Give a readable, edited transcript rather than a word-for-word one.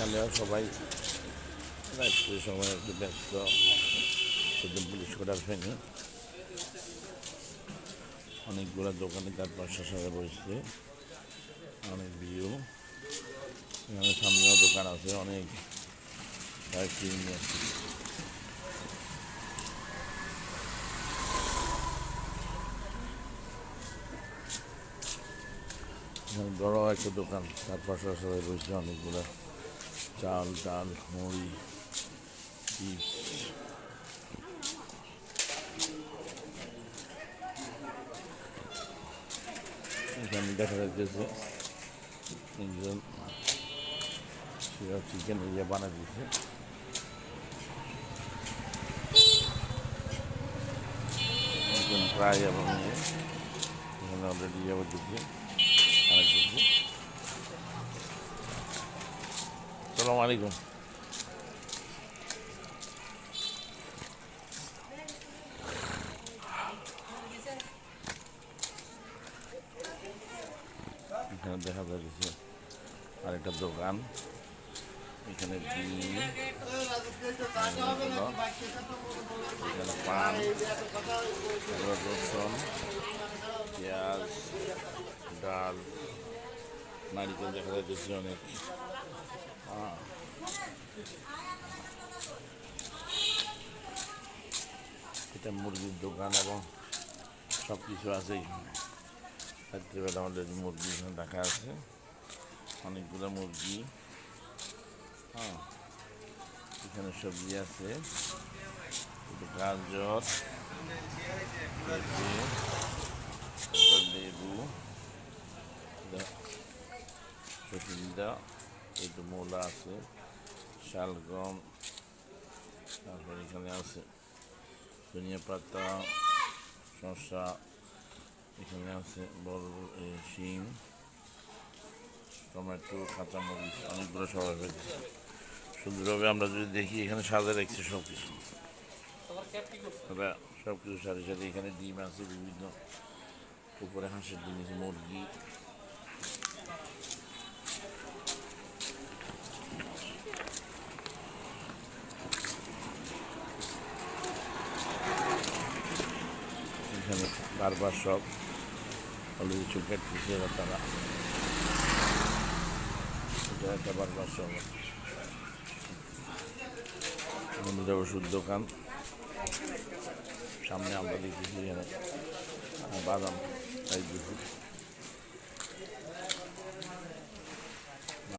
বাঙালিরা সবাই রাত্রির সময় একটু ব্যস্ত, শুধু পুলিশ কোটার ফেনি অনেকগুলো দোকানে তার পাশে সাথে বসছে, অনেক ভিউ। এখানে সামনেও দোকান আছে, অনেক কিনে আছে। বড় একটা দোকান, তার পাশে সবাই বসছে, অনেকগুলো চাল ডাল মুড়ি চিপস। এখানে দেখা যাচ্ছে একজন চিকেন বানা দিচ্ছে। একজন ফ্রাই এবং এখানে অলরেডি দিচ্ছে অনেক দিচ্ছে। আসসালামু আলাইকুম। এখানে দেখা যাচ্ছে আরেকটা দোকান, এখানে ডিম, এখানে পান, রসুন, পেঁয়াজ, ডাল, নারিকেল দেখা যাচ্ছে অনেক। এটা মুরগির দোকান এবং সব কিছু আছে এখানে। রাত্রিবেলা অলরেডি মুরগি এখানে রাখা আছে, অনেকগুলো মুরগি। এখানে সবজি আছে, গাজর, লেবু, সবজিটা একটু মূলা আছে, শালগম, তারপরে এখানে আছে ধনিয়া পাতা, শসা, এখানে আছে বড় শিম, টমেটো, কাঁচামরিচ, অনেকগুলো সবাই পেয়েছে। সুন্দরভাবে আমরা যদি দেখি এখানে সাজা রাখছে সব কিছু, সব কিছু সাথে সাথে এখানে ডিম আছে বিভিন্ন, উপরে হাঁসের ডিম আছে, মুরগি। এখানে বারবার সব অলরেডি চুল কাটতেছে তারা, এটা একটা বারবার সব ওষুধ দোকান। সামনে আমরা দেখতেছি এখানে বাদাম,